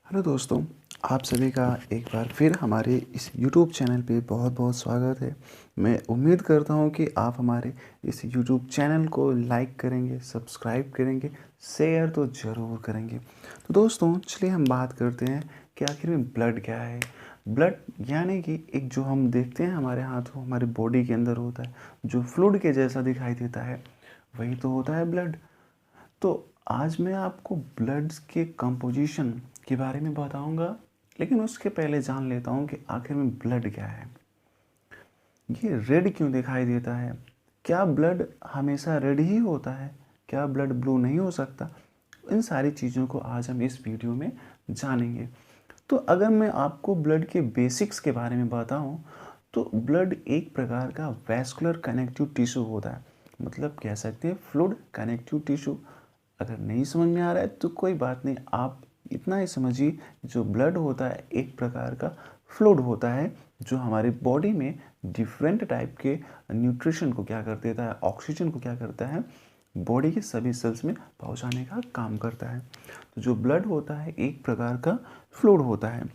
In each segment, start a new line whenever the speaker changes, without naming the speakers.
Hello दोस्तों, आप सभी का एक बार फिर हमारे इस यूट्यूब चैनल पे बहुत बहुत स्वागत है। मैं उम्मीद करता हूँ कि आप हमारे इस यूट्यूब चैनल को लाइक करेंगे, सब्सक्राइब करेंगे, शेयर तो ज़रूर करेंगे। तो दोस्तों चलिए हम बात करते हैं कि आखिर में ब्लड क्या है। ब्लड यानी कि एक जो हम देखते हैं हमारे हाथों हमारे बॉडी के अंदर होता है, जो फ्लूइड के जैसा दिखाई देता है, वही तो होता है ब्लड। तो आज मैं आपको ब्लड्स के कंपोजिशन के बारे में बताऊंगा, लेकिन उसके पहले जान लेता हूं कि आखिर में ब्लड क्या है। ये रेड क्यों दिखाई देता है? क्या ब्लड हमेशा रेड ही होता है? क्या ब्लड ब्लू नहीं हो सकता? इन सारी चीज़ों को आज हम इस वीडियो में जानेंगे। तो अगर मैं आपको ब्लड के बेसिक्स के बारे में बताऊं, तो ब्लड एक प्रकार का वैस्कुलर कनेक्टिव टिश्यू होता है। मतलब कह सकते हैं फ्लूइड कनेक्टिव टिश्यू। अगर नहीं समझ में आ रहा है तो कोई बात नहीं, आप इतना ही समझिए, जो ब्लड होता है एक प्रकार का फ्लूइड होता है, जो हमारी बॉडी में डिफरेंट टाइप के न्यूट्रिशन को क्या कर देता है, ऑक्सीजन को क्या करता है, बॉडी के सभी सेल्स में पहुंचाने का काम करता है। तो जो ब्लड होता है एक प्रकार का फ्लूइड होता है।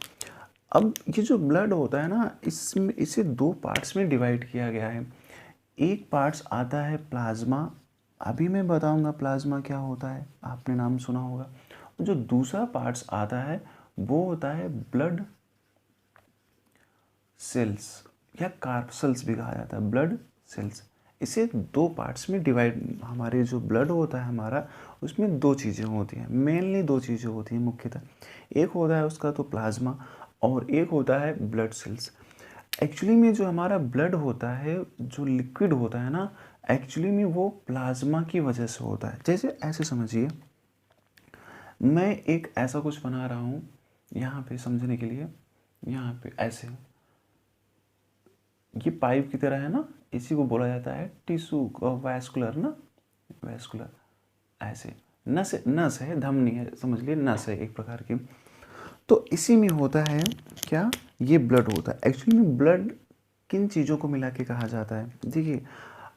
अब ये जो ब्लड होता है ना, इसमें इसे दो पार्ट्स में डिवाइड किया गया है। एक पार्ट्स आता है प्लाज्मा। अभी मैं बताऊंगा प्लाज्मा क्या होता है, आपने नाम सुना होगा। और जो दूसरा पार्ट्स आता है वो होता है ब्लड सेल्स, या कार्पसेल्स भी कहा जाता है, ब्लड सेल्स। इसे दो पार्ट्स में डिवाइड, हमारे जो ब्लड होता है हमारा, उसमें दो चीज़ें होती हैं, मेनली दो चीज़ें होती हैं मुख्यतः। एक होता है उसका तो प्लाज्मा, और एक होता है ब्लड सेल्स। एक्चुअली में जो हमारा ब्लड होता है, जो लिक्विड होता है ना, एक्चुअली में वो प्लाज्मा की वजह से होता है। जैसे ऐसे समझिए, मैं एक ऐसा कुछ बना रहा हूँ यहाँ पे समझने के लिए। यहाँ पे ऐसे ये पाइप की तरह है ना, इसी को बोला जाता है टिश्यू, वैस्कुलर ना, वैस्कुलर। ऐसे नस, नस है, धमनी है, समझ लिए, नस है एक प्रकार की। तो इसी में होता है क्या, ये ब्लड होता है। एक्चुअली में ब्लड किन चीज़ों को मिला के कहा जाता है, देखिए।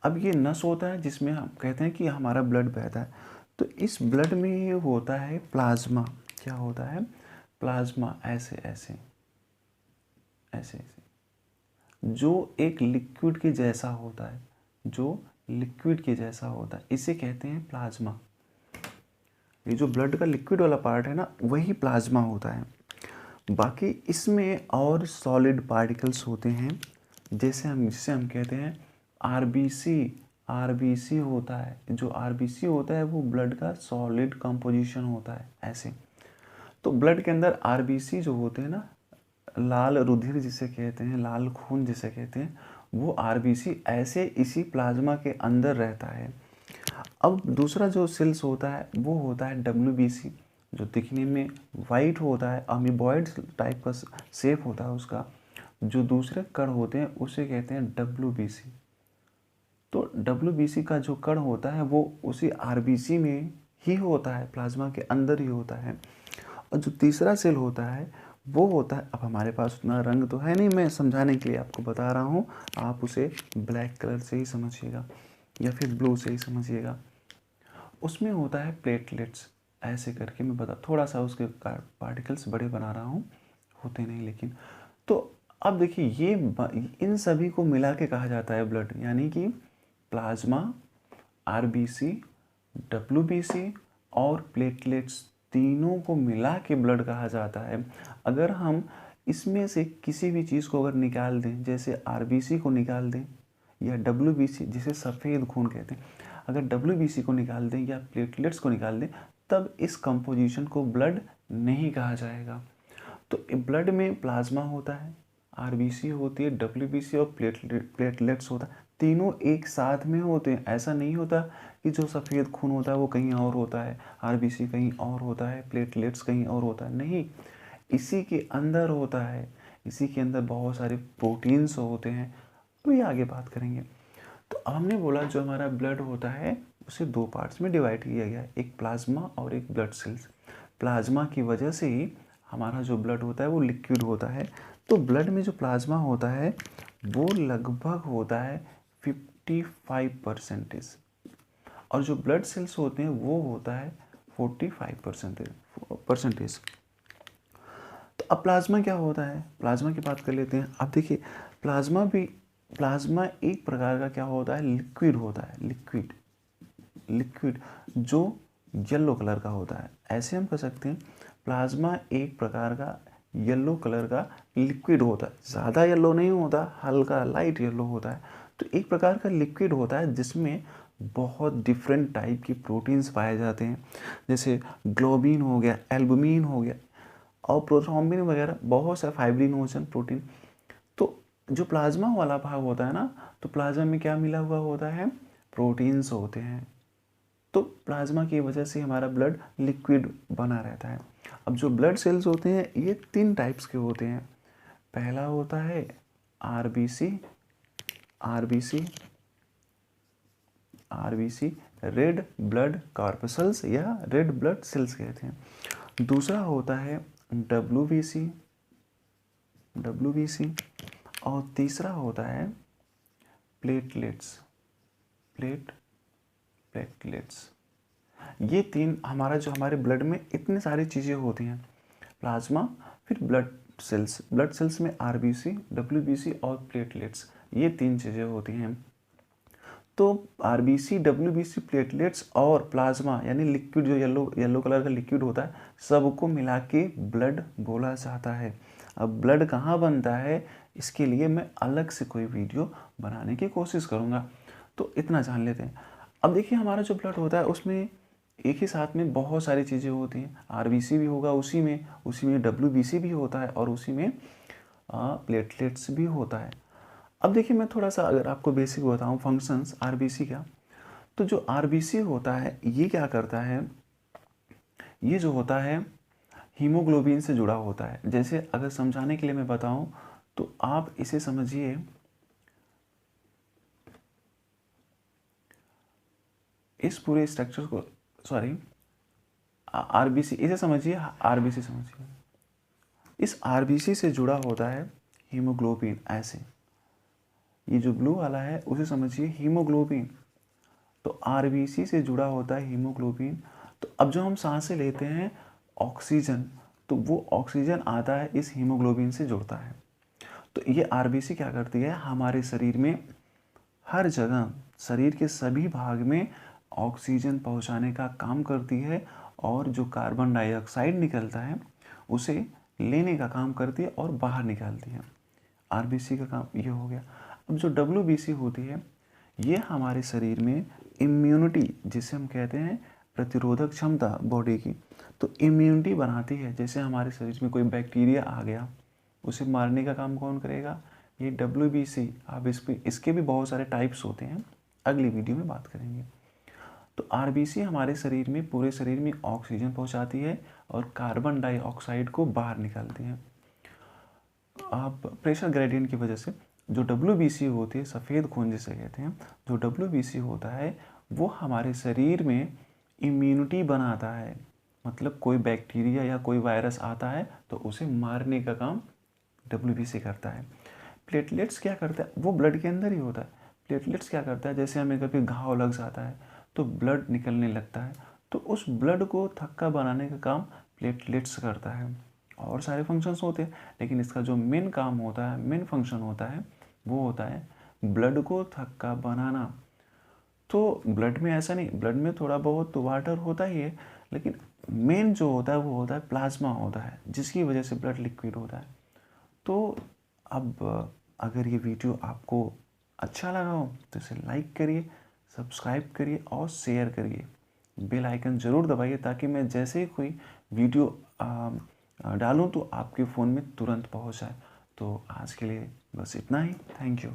अब ये नस होता है जिसमें हम कहते हैं कि हमारा ब्लड बहता है, तो इस ब्लड में ये होता है प्लाज्मा। क्या होता है? प्लाज्मा। ऐसे ऐसे ऐसे ऐसे, जो एक लिक्विड के जैसा होता है, जो लिक्विड के जैसा होता है, इसे कहते हैं प्लाज्मा। ये जो ब्लड का लिक्विड वाला पार्ट है ना, वही प्लाज्मा होता है। बाकी इसमें और सॉलिड पार्टिकल्स होते हैं, जिसे हम कहते हैं आरबीसी। आरबीसी होता है, जो आरबीसी होता है वो ब्लड का सॉलिड कंपोजिशन होता है। ऐसे तो ब्लड के अंदर आरबीसी जो होते हैं ना, लाल रुधिर जिसे कहते हैं, लाल खून जिसे कहते हैं, वो आरबीसी ऐसे इसी प्लाज्मा के अंदर रहता है। अब दूसरा जो सेल्स होता है वो होता है डब्ल्यूबीसी, जो दिखने में वाइट होता है, अमीबॉइड टाइप का शेप होता है उसका। जो दूसरे कण होते हैं उसे कहते हैं डब्ल्यूबीसी। तो डब्ल्यूबीसी का जो कण होता है वो उसी आरबीसी में ही होता है, प्लाज्मा के अंदर ही होता है। और जो तीसरा सेल होता है वो होता है, अब हमारे पास उतना रंग तो है नहीं, मैं समझाने के लिए आपको बता रहा हूँ, आप उसे ब्लैक कलर से ही समझिएगा या फिर ब्लू से ही समझिएगा। उसमें होता है प्लेटलेट्स। ऐसे करके मैं बता, थोड़ा सा उसके पार्टिकल्स बड़े बना रहा हूँ, होते नहीं लेकिन। तो अब देखिए, ये इन सभी को मिला के कहा जाता है ब्लड, यानी कि प्लाज्मा, आरबीसी, डब्ल्यूबीसी और प्लेटलेट्स, तीनों को मिला के ब्लड कहा जाता है। अगर हम इसमें से किसी भी चीज़ को अगर निकाल दें, जैसे आरबीसी को निकाल दें या डब्ल्यूबीसी जिसे सफ़ेद खून कहते हैं, अगर डब्ल्यूबीसी को निकाल दें या प्लेटलेट्स को निकाल दें, तब इस कंपोजिशन को ब्लड नहीं कहा जाएगा। तो ब्लड में प्लाज्मा होता है, आरबीसी होती है, डब्ल्यूबीसी और प्लेटलेट्स होता है। तीनों एक साथ में होते हैं। ऐसा नहीं होता कि जो सफ़ेद खून होता है वो कहीं और होता है, आरबीसी कहीं और होता है, प्लेटलेट्स कहीं और होता है, नहीं, इसी के अंदर होता है। इसी के अंदर बहुत सारे प्रोटीन्स होते हैं, अभी आगे बात करेंगे। तो अब हमने बोला जो हमारा ब्लड होता है उसे दो पार्ट्स में डिवाइड किया गया है, एक प्लाज्मा और एक ब्लड सेल्स। प्लाज्मा की वजह से ही हमारा जो ब्लड होता है वो लिक्विड होता है। तो ब्लड में जो प्लाज्मा होता है वो लगभग होता है 55%, और जो ब्लड सेल्स होते हैं वो होता है 45%। अब प्लाज्मा क्या होता है, प्लाज्मा की बात कर लेते हैं। अब देखिए प्लाज्मा एक प्रकार का क्या होता है, लिक्विड होता है, लिक्विड जो येलो कलर का होता है। ऐसे हम कह सकते हैं प्लाज्मा एक प्रकार का येलो कलर का लिक्विड होता है, ज़्यादा येलो नहीं होता, हल्का लाइट येलो होता है। तो एक प्रकार का लिक्विड होता है जिसमें बहुत डिफरेंट टाइप की प्रोटीन्स पाए जाते हैं, जैसे ग्लोबिन हो गया, एल्बुमिन हो गया और प्रोथ्रोम्बिन वगैरह, बहुत सा फाइब्रिनोजन प्रोटीन। तो जो प्लाज्मा वाला भाग होता है ना, तो प्लाज्मा में क्या मिला हुआ होता है, प्रोटीन्स होते हैं। तो प्लाज्मा की वजह से हमारा ब्लड लिक्विड बना रहता है। अब जो ब्लड सेल्स होते हैं ये 3 टाइप्स के होते हैं। पहला होता है आरबीसी रेड ब्लड कॉर्पसल्स या रेड ब्लड सेल्स कहते हैं। दूसरा होता है डब्ल्यूबीसी और तीसरा होता है प्लेटलेट्स। ये 3 हमारे ब्लड में इतनी सारी चीज़ें होती हैं, प्लाज्मा, फिर ब्लड सेल्स में आरबीसी, डब्ल्यूबीसी और प्लेटलेट्स, ये 3 चीज़ें होती हैं। तो आरबीसी, डब्ल्यूबीसी, प्लेटलेट्स और प्लाज्मा यानी लिक्विड जो येलो कलर का लिक्विड होता है, सबको मिला के ब्लड बोला जाता है। अब ब्लड कहाँ बनता है, इसके लिए मैं अलग से कोई वीडियो बनाने की कोशिश करूँगा। तो इतना जान लेते हैं। अब देखिए हमारा जो ब्लड होता है उसमें एक ही साथ में बहुत सारी चीज़ें होती हैं। आरबीसी भी होगा, उसी में डब्ल्यूबीसी भी होता है और उसी में प्लेटलेट्स भी होता है। अब देखिए मैं थोड़ा सा अगर आपको बेसिक बताऊं फंक्शंस आरबीसी का, तो जो आरबीसी होता है ये क्या करता है, ये जो होता है हीमोग्लोबिन से जुड़ा होता है। जैसे अगर समझाने के लिए मैं बताऊं तो आप इसे समझिए, इस पूरे स्ट्रक्चर को, आरबीसी इसे समझिए, आरबीसी समझिए, इस आरबीसी से जुड़ा होता है हीमोग्लोबिन। ऐसे ये जो ब्लू वाला है उसे समझिए हीमोग्लोबिन। तो आरबीसी से जुड़ा होता है हीमोग्लोबिन। तो अब जो हम सांसें लेते हैं ऑक्सीजन, तो वो ऑक्सीजन आता है इस हीमोग्लोबिन से जुड़ता है। तो ये आरबीसी क्या करती है, हमारे शरीर में हर जगह, शरीर के सभी भाग में ऑक्सीजन पहुंचाने का काम करती है और जो कार्बन डाइऑक्साइड निकलता है उसे लेने का काम करती है और बाहर निकालती है। आरबीसी का काम ये हो गया। अब जो डब्ल्यूबीसी होती है ये हमारे शरीर में इम्यूनिटी, जिसे हम कहते हैं प्रतिरोधक क्षमता बॉडी की, तो इम्यूनिटी बनाती है। जैसे हमारे शरीर में कोई बैक्टीरिया आ गया उसे मारने का काम कौन करेगा, ये डब्ल्यूबीसी। अब इसके भी बहुत सारे टाइप्स होते हैं, अगली वीडियो में बात करेंगे। तो आरबीसी हमारे शरीर में, पूरे शरीर में ऑक्सीजन पहुंचाती है और कार्बन डाइऑक्साइड को बाहर निकालती है। आप प्रेशर ग्रेडियंट की वजह से जो डब्ल्यूबीसी होती है, सफ़ेद खून जिसे कहते हैं, जो डब्ल्यूबीसी होता है वो हमारे शरीर में इम्यूनिटी बनाता है। मतलब कोई बैक्टीरिया या कोई वायरस आता है तो उसे मारने का काम डब्ल्यूबीसी करता है। प्लेटलेट्स क्या करता है, वो ब्लड के अंदर ही होता है। प्लेटलेट्स क्या करता है, जैसे हमें कभी घाव लग जाता है तो ब्लड निकलने लगता है, तो उस ब्लड को थक्का बनाने का काम प्लेटलेट्स करता है। और सारे फंक्शंस होते हैं, लेकिन इसका जो मेन काम होता है, मेन फंक्शन होता है, वो होता है ब्लड को थक्का बनाना। तो ब्लड में ऐसा नहीं, ब्लड में थोड़ा बहुत तो वाटर होता ही है, लेकिन मेन जो होता है वो होता है प्लाज्मा होता है, जिसकी वजह से ब्लड लिक्विड होता है। तो अब अगर ये वीडियो आपको अच्छा लगा हो तो इसे लाइक करिए, सब्सक्राइब करिए और शेयर करिए। बेल आइकन ज़रूर दबाइए ताकि मैं जैसे ही कोई वीडियो डालूं तो आपके फ़ोन में तुरंत पहुंच जाए। तो आज के लिए बस इतना ही। Thank you.